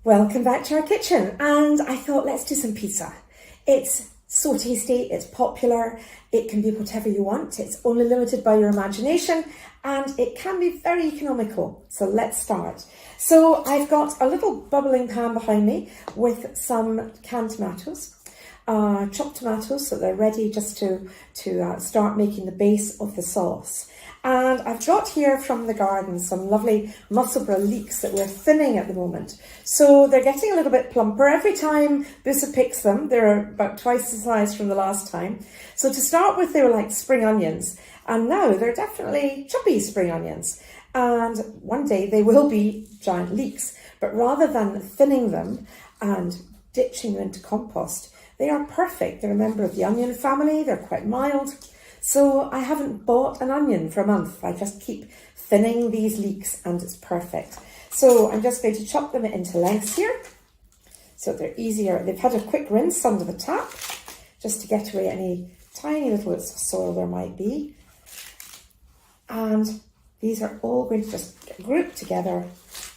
Welcome back to our kitchen, and I thought let's do some pizza. It's so tasty, it's popular, it can be whatever you want, it's only limited by your imagination, and it can be very economical. So let's start. So I've got a little bubbling pan behind me with some canned tomatoes, chopped tomatoes, so they're ready just to start making the base of the sauce. And I've got here from the garden some lovely Musselburgh leeks that we're thinning at the moment. So they're getting a little bit plumper. Every time Busa picks them, they're about twice the size from the last time. So to start with, they were like spring onions. And now they're definitely chubby spring onions. And one day they will be giant leeks. But rather than thinning them and ditching them into compost, they are perfect. They're a member of the onion family. They're quite mild. So I haven't bought an onion for a month. I just keep thinning these leeks and it's perfect. So I'm just going to chop them into lengths here so they're easier. They've had a quick rinse under the tap just to get away any tiny little bits of soil there might be. And these are all going to just get grouped together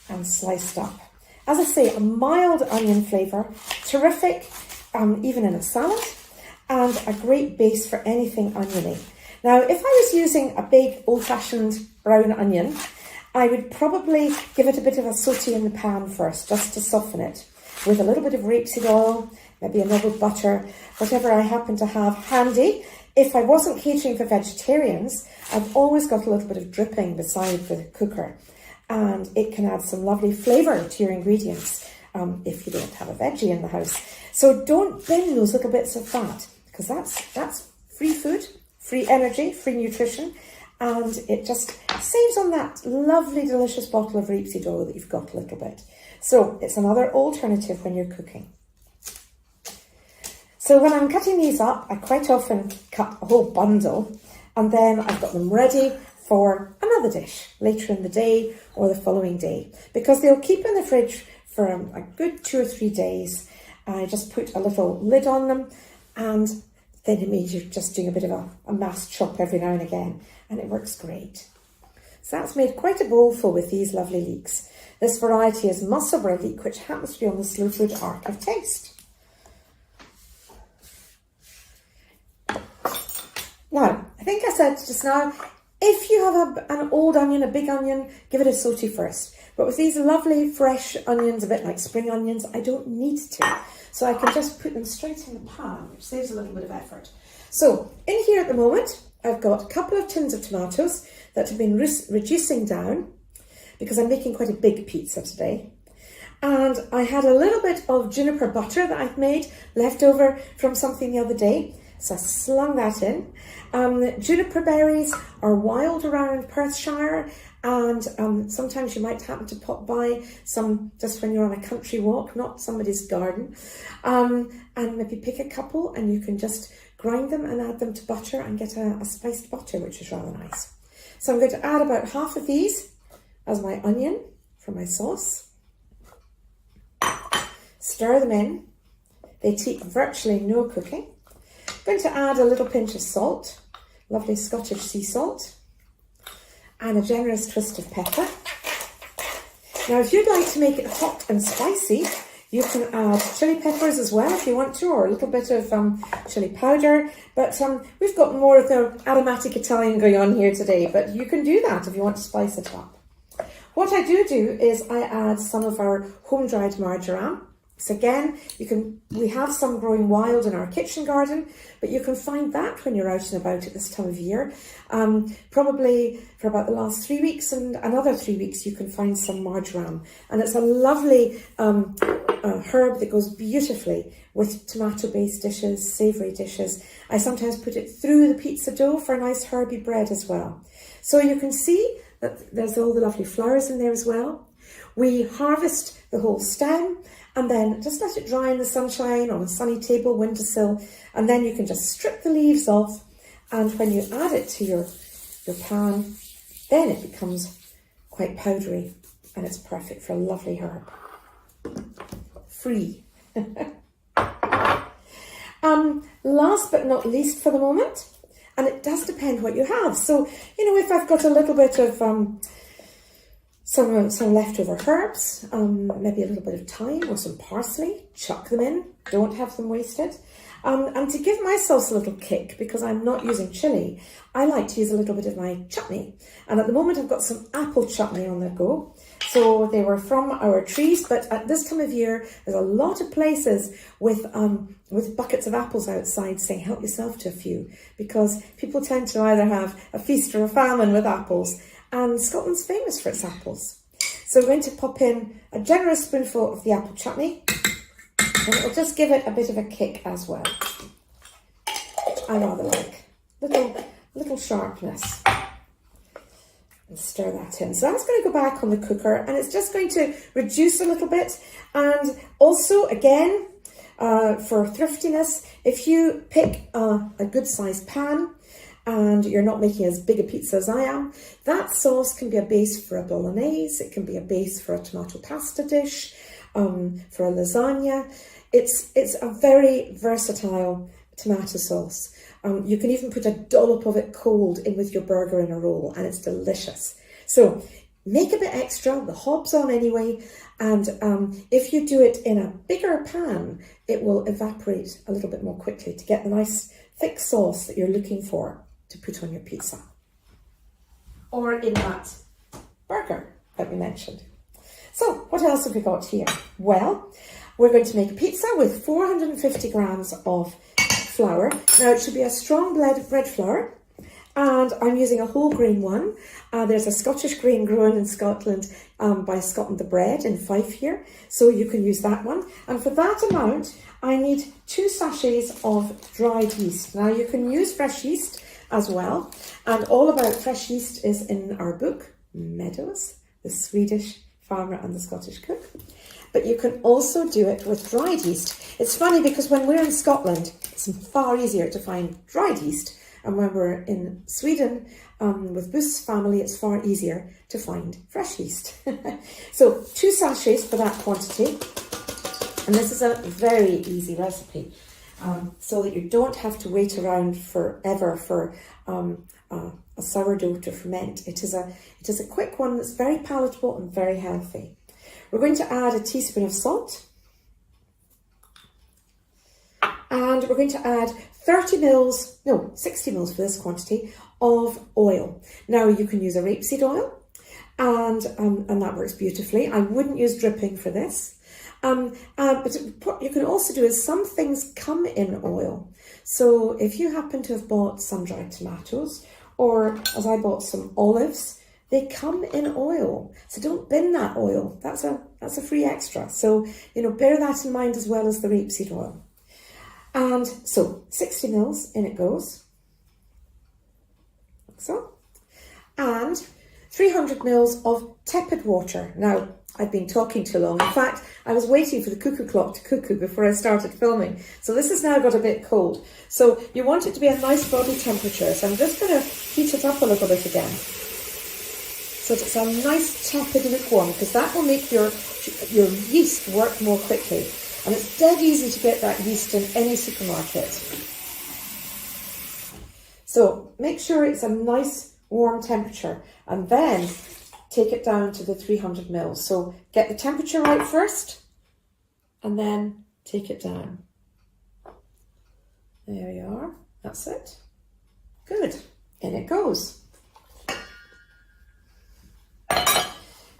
and sliced up. As I say, a mild onion flavour, terrific even in a salad, and a great base for anything oniony. Now, if I was using a big old-fashioned brown onion, I would probably give it a bit of a saute in the pan first, just to soften it, with a little bit of rapeseed oil, maybe a nib of butter, whatever I happen to have handy. If I wasn't catering for vegetarians, I've always got a little bit of dripping beside the cooker, and it can add some lovely flavour to your ingredients if you don't have a veggie in the house. So don't bin those little bits of fat, because that's free food, free energy, free nutrition, and it just saves on that lovely, delicious bottle of rapeseed oil that you've got a little bit. So it's another alternative when you're cooking. So when I'm cutting these up, I quite often cut a whole bundle, and then I've got them ready for another dish later in the day or the following day, because they'll keep in the fridge for a good 2 or 3 days. I just put a little lid on them, and then it means you're just doing a bit of a mass chop every now and again, and it works great. So that's made quite a bowl full with these lovely leeks. This variety is Musselburgh leek, which happens to be on the Slow Food Arc of Taste. Now, I think I said just now, if you have an old onion, a big onion, give it a saute first. But with these lovely fresh onions, a bit like spring onions, I don't need to. So I can just put them straight in the pan, which saves a little bit of effort. So in here at the moment, I've got a couple of tins of tomatoes that have been reducing down because I'm making quite a big pizza today. And I had a little bit of juniper butter that I'd made left over from something the other day. So I slung that in. Juniper berries are wild around Perthshire, and sometimes you might happen to pop by some just when you're on a country walk, not somebody's garden, and maybe pick a couple, and you can just grind them and add them to butter and get a spiced butter, which is rather nice. So I'm going to add about half of these as my onion for my sauce. Stir them in. They take virtually no cooking. I'm going to add a little pinch of salt, lovely Scottish sea salt, and a generous twist of pepper. Now, if you'd like to make it hot and spicy, you can add chili peppers as well if you want to, or a little bit of chili powder. But we've got more of the aromatic Italian going on here today, but you can do that if you want to spice it up. What I do is I add some of our home-dried marjoram. So again, we have some growing wild in our kitchen garden, but you can find that when you're out and about at this time of year. Probably for about the last 3 weeks and another 3 weeks, you can find some marjoram. And it's a lovely herb that goes beautifully with tomato-based dishes, savoury dishes. I sometimes put it through the pizza dough for a nice herby bread as well. So you can see that there's all the lovely flowers in there as well. We harvest the whole stem and then just let it dry in the sunshine on a sunny table, windowsill, and then you can just strip the leaves off, and when you add it to your pan, then it becomes quite powdery and it's perfect for a lovely herb. Free. Last but not least for the moment, and it does depend what you have. So, if I've got a little bit of some leftover herbs, maybe a little bit of thyme or some parsley, chuck them in, don't have them wasted. And to give my sauce a little kick, because I'm not using chilli, I like to use a little bit of my chutney. And at the moment I've got some apple chutney on the go. So they were from our trees, but at this time of year, there's a lot of places with buckets of apples outside saying, help yourself to a few, because people tend to either have a feast or a famine with apples, and Scotland's famous for its apples. So we're going to pop in a generous spoonful of the apple chutney, and it'll just give it a bit of a kick as well. I rather like little sharpness. And stir that in. So that's going to go back on the cooker, and it's just going to reduce a little bit. And also, again, for thriftiness, if you pick a good sized pan and you're not making as big a pizza as I am, that sauce can be a base for a bolognese, it can be a base for a tomato pasta dish, for a lasagna. It's a very versatile tomato sauce. You can even put a dollop of it cold in with your burger in a roll, and it's delicious. So make a bit extra, the hob's on anyway, and if you do it in a bigger pan, it will evaporate a little bit more quickly to get the nice thick sauce that you're looking for to put on your pizza. Or in that burger that we mentioned. So what else have we got here? Well, we're going to make a pizza with 450 grams of flour. Now it should be a strong bread flour, and I'm using a whole grain one. There's a Scottish grain grown in Scotland by Scotland the Bread in Fife here, so you can use that one. And for that amount, I need 2 sachets of dried yeast. Now you can use fresh yeast as well, and all about fresh yeast is in our book, Meadows, the Swedish farmer and the Scottish cook. But you can also do it with dried yeast. It's funny because when we're in Scotland, it's far easier to find dried yeast. And when we're in Sweden, with Buss's family, it's far easier to find fresh yeast. So 2 sachets for that quantity. And this is a very easy recipe, so that you don't have to wait around forever for a sourdough to ferment. It is a quick one that's very palatable and very healthy. We're going to add a teaspoon of salt, and we're going to add 60 mils for this quantity of oil. Now you can use a rapeseed oil, and that works beautifully. I wouldn't use dripping for this. But what you can also do is some things come in oil. So if you happen to have bought some dried tomatoes, or as I bought some olives, they come in oil. So don't bin that oil. That's a free extra. So, bear that in mind as well as the rapeseed oil. And so 60 mils in it goes. Like so. And 300 mils of tepid water. Now, I've been talking too long. In fact, I was waiting for the cuckoo clock to cuckoo before I started filming. So this has now got a bit cold. So you want it to be a nice body temperature. So I'm just going to heat it up a little bit again, so that it's a nice tepid lukewarm, because that will make your yeast work more quickly. And it's dead easy to get that yeast in any supermarket. So make sure it's a nice warm temperature, and then take it down to the 300 mils. So get the temperature right first, and then take it down. There you are. That's it. Good. In it goes.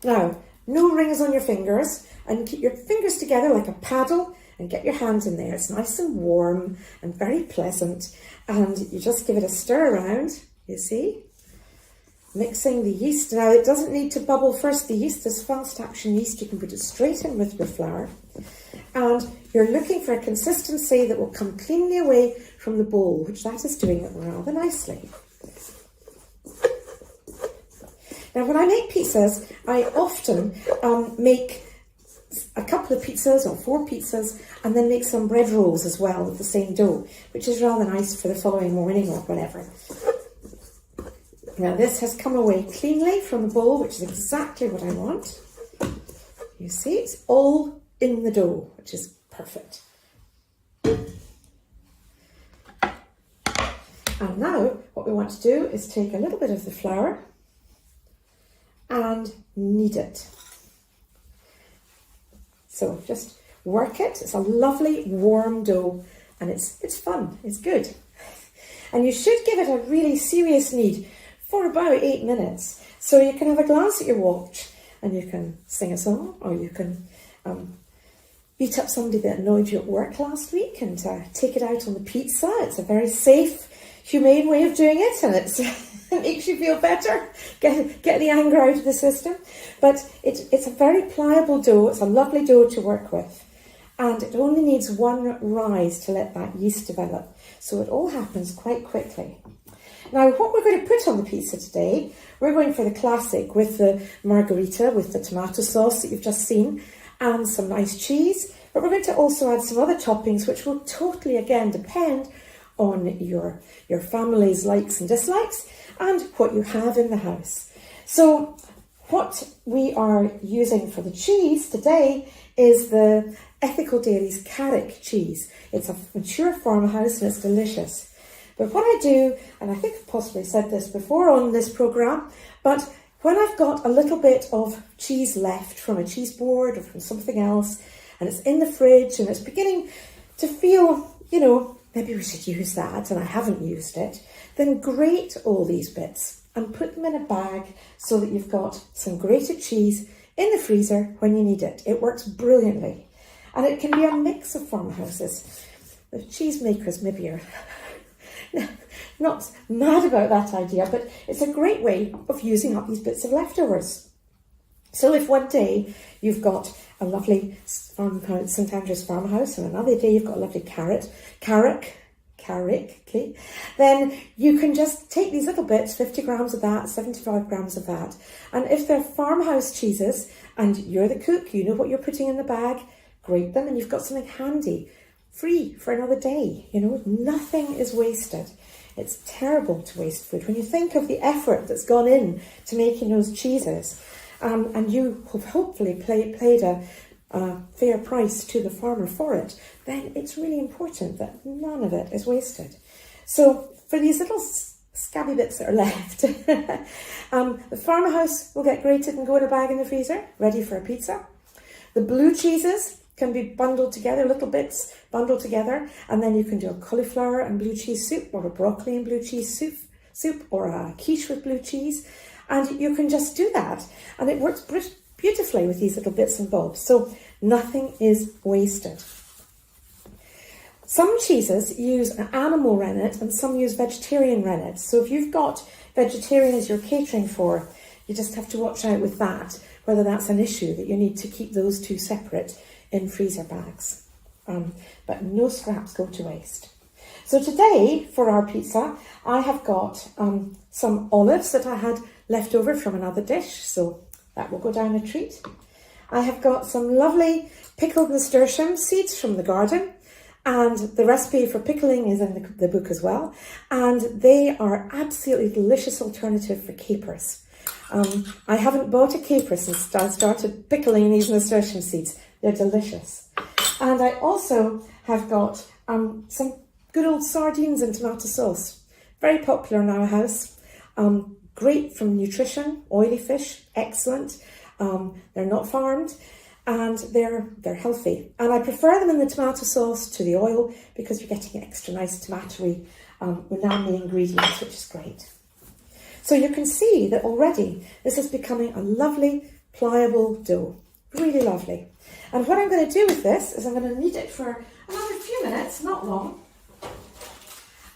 Now, no rings on your fingers, and keep your fingers together like a paddle and get your hand in there. It's nice and warm and very pleasant, and you just give it a stir around, you see, mixing the yeast. Now, it doesn't need to bubble first. The yeast is fast action yeast. You can put it straight in with your flour, and you're looking for a consistency that will come cleanly away from the bowl, which that is doing rather nicely. Now, when I make pizzas, I often make a couple of pizzas or 4 pizzas and then make some bread rolls as well with the same dough, which is rather nice for the following morning or whatever. Now, this has come away cleanly from the bowl, which is exactly what I want. You see, it's all in the dough, which is perfect. And now what we want to do is take a little bit of the flour and knead it. So just work it. It's a lovely warm dough and it's fun, it's good. And you should give it a really serious knead for about 8 minutes. So you can have a glance at your watch and you can sing a song, or you can beat up somebody that annoyed you at work last week and take it out on the pizza. It's a very safe, humane way of doing it, and it makes you feel better, get the anger out of the system. But it's a very pliable dough. It's a lovely dough to work with, and it only needs 1 rise to let that yeast develop. So it all happens quite quickly. Now, what we're going to put on the pizza today, we're going for the classic with the margherita, with the tomato sauce that you've just seen, and some nice cheese. But we're going to also add some other toppings, which will totally, again, depend on your family's likes and dislikes and what you have in the house. So what we are using for the cheese today is the Ethical Dairies Carrick cheese. It's a mature farmhouse and it's delicious. But what I do, and I think I've possibly said this before on this programme, but when I've got a little bit of cheese left from a cheese board or from something else, and it's in the fridge and it's beginning to feel, maybe we should use that, and I haven't used it, then grate all these bits and put them in a bag so that you've got some grated cheese in the freezer when you need it. It works brilliantly. And it can be a mix of farmhouses. The cheesemakers maybe are not mad about that idea, but it's a great way of using up these bits of leftovers. So if one day you've got a lovely St Andrew's farmhouse and another day you've got a lovely Carrick, then you can just take these little bits, 50 grams of that, 75 grams of that. And if they're farmhouse cheeses and you're the cook, you know what you're putting in the bag, grate them and you've got something handy, free for another day. Nothing is wasted. It's terrible to waste food. When you think of the effort that's gone in to making those cheeses, and you have hopefully paid a fair price to the farmer for it, then it's really important that none of it is wasted. So for these little scabby bits that are left, the farmhouse will get grated and go in a bag in the freezer, ready for a pizza. The blue cheeses can be bundled together, little bits bundled together, and then you can do a cauliflower and blue cheese soup, or a broccoli and blue cheese soup, or a quiche with blue cheese, and you can just do that, and it works beautifully with these little bits and bobs, so nothing is wasted. Some cheeses use an animal rennet and some use vegetarian rennet, so if you've got vegetarian as you're catering for, you just have to watch out with that, whether that's an issue, that you need to keep those two separate in freezer bags. But no scraps go to waste. So today, for our pizza, I have got some olives that I had left over from another dish, so that will go down a treat. I have got some lovely pickled nasturtium seeds from the garden, and the recipe for pickling is in the book as well, and they are absolutely delicious alternative for capers. I haven't bought a caper since I started pickling these nasturtium seeds. They're delicious. And I also have got some good old sardines and tomato sauce. Very popular in our house. Great from nutrition, oily fish, excellent. They're not farmed and they're healthy. And I prefer them in the tomato sauce to the oil because you're getting extra nice tomatoey, umami ingredients, which is great. So you can see that already this is becoming a lovely, pliable dough. Really lovely. And what I'm going to do with this is I'm going to knead it for another few minutes, not long.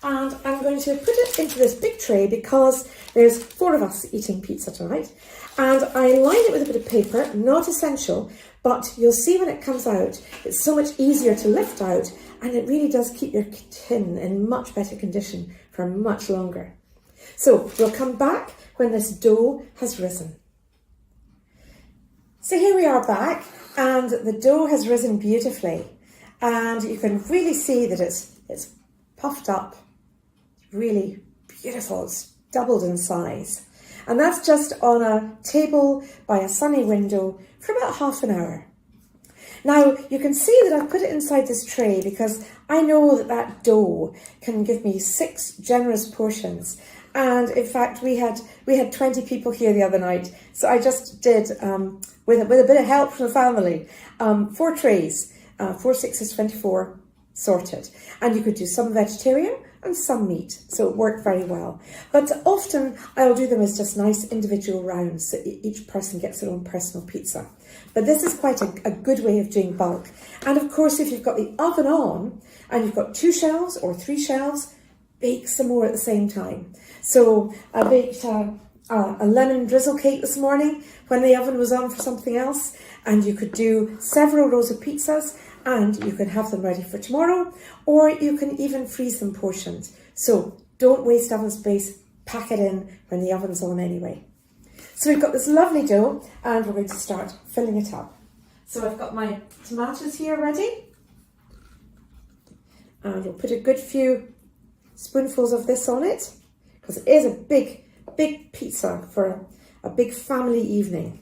And I'm going to put it into this big tray because there's 4 of us eating pizza tonight. And I line it with a bit of paper, not essential, but you'll see when it comes out, it's so much easier to lift out and it really does keep your tin in much better condition for much longer. So we'll come back when this dough has risen. So here we are back, and the dough has risen beautifully, and you can really see that it's puffed up, really beautiful. It's doubled in size, and that's just on a table by a sunny window for about half an hour. Now you can see that I've put it inside this tray because I know that dough can give me 6 generous portions. And in fact, we had 20 people here the other night, so I just did with a bit of help from the family, 4 trays, 4 6 24 sorted, and you could do some vegetarian and some meat, so it worked very well. But often I'll do them as just nice individual rounds, so each person gets their own personal pizza. But this is quite a good way of doing bulk. And of course, if you've got the oven on and you've got 2 shelves or 3 shelves, bake some more at the same time. So I baked a lemon drizzle cake this morning when the oven was on for something else, and you could do several rows of pizzas and you can have them ready for tomorrow, or you can even freeze them portioned. So don't waste oven space, pack it in when the oven's on anyway. So we've got this lovely dough and we're going to start filling it up. So I've got my tomatoes here ready, and we'll put a good few spoonfuls of this on it, because it is a big pizza for a big family evening.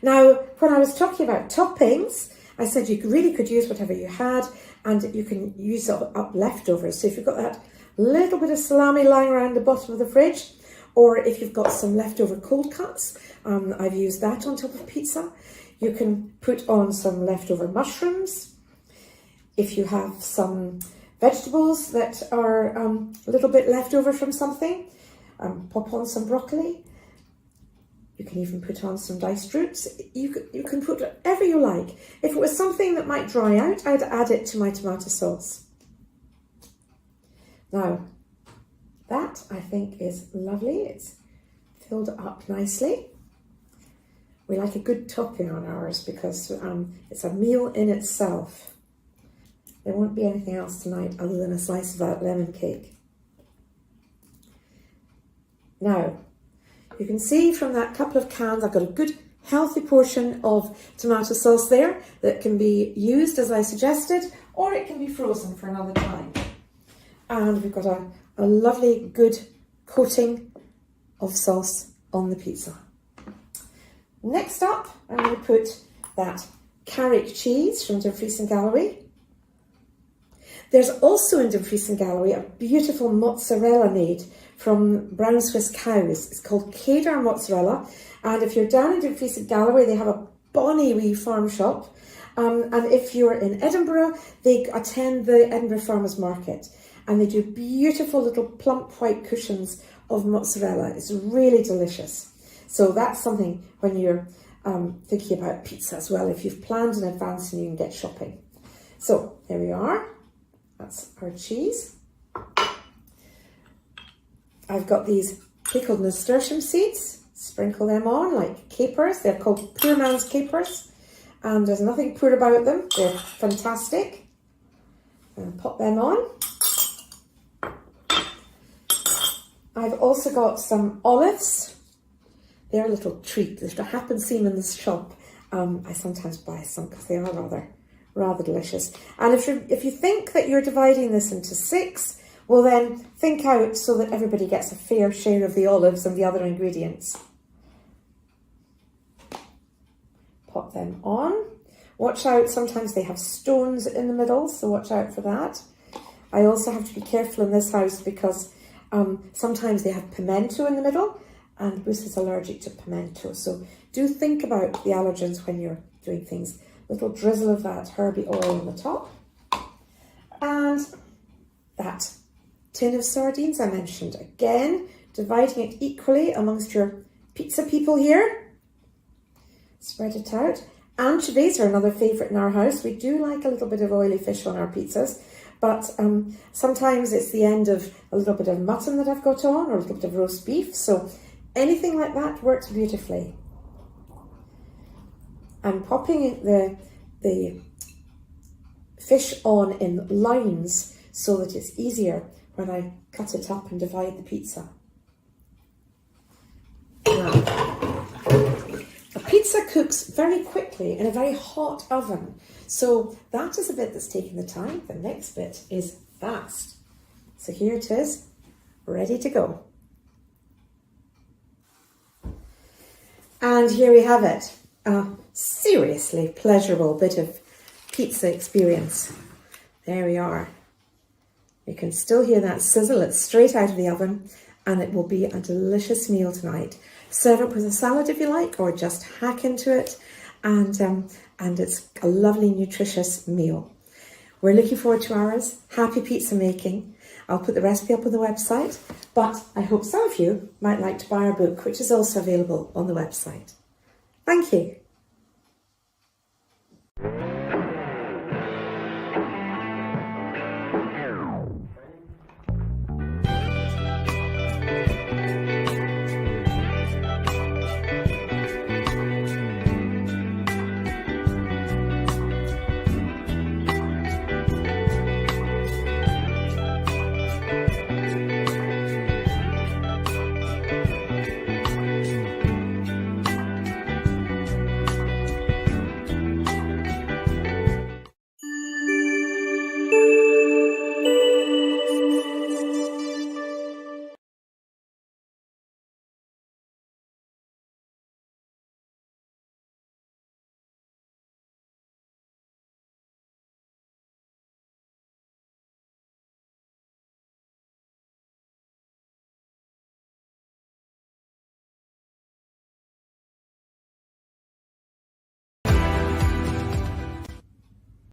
Now, when I was talking about toppings, I said you really could use whatever you had, and you can use up leftovers. So if you've got that little bit of salami lying around the bottom of the fridge, or if you've got some leftover cold cuts, I've used that on top of pizza. You can put on some leftover mushrooms. If you have some vegetables that are a little bit left over from something, pop on some broccoli. You can even put on some diced roots. You can put whatever you like. If it was something that might dry out, I'd add it to my tomato sauce. Now, that I think is lovely. It's filled up nicely. We like a good topping on ours because it's a meal in itself. There won't be anything else tonight other than a slice of that lemon cake. Now, you can see from that couple of cans, I've got a good healthy portion of tomato sauce there that can be used as I suggested, or it can be frozen for another time. And we've got a lovely good coating of sauce on the pizza. Next up, I'm going to put that Carrick cheese from Dumfries and Galloway. There's also in Dumfries and Galloway a beautiful mozzarella made from brown Swiss cows. It's called Kedar mozzarella, and if you're down in Dumfries and Galloway, they have a bonny wee farm shop. And if you're in Edinburgh, they attend the Edinburgh Farmers Market, and they do beautiful little plump white cushions of mozzarella. It's really delicious. So that's something when you're thinking about pizza as well, if you've planned in advance and you can get shopping. So there we are. That's our cheese. I've got these pickled nasturtium seeds. Sprinkle them on like capers. They're called poor man's capers, and there's nothing poor about them. They're fantastic. And pop them on. I've also got some olives. They're a little treat. They happen to see them in this shop. I sometimes buy some because they are rather delicious. And if you think that you're dividing this into 6, well then think out so that everybody gets a fair share of the olives and the other ingredients. Pop them on. Watch out, sometimes they have stones in the middle, so watch out for that. I also have to be careful in this house because sometimes they have pimento in the middle, and Bruce is allergic to pimento, so do think about the allergens when you're doing things. Little drizzle of that herby oil on the top. And that tin of sardines I mentioned. Again, dividing it equally amongst your pizza people here. Spread it out. Anchovies are another favourite in our house. We do like a little bit of oily fish on our pizzas, but sometimes it's the end of a little bit of mutton that I've got on, or a little bit of roast beef. So anything like that works beautifully. I'm popping the fish on in lines so that it's easier when I cut it up and divide the pizza. Now, a pizza cooks very quickly in a very hot oven. So that is the bit that's taking the time. The next bit is fast. So here it is, ready to go. And here we have it, a seriously pleasurable bit of pizza experience. There we are. You can still hear that sizzle. It's straight out of the oven, and it will be a delicious meal tonight. Serve it with a salad if you like, or just hack into it, and it's a lovely, nutritious meal. We're looking forward to ours. Happy pizza making. I'll put the recipe up on the website, but I hope some of you might like to buy our book, which is also available on the website. Thank you.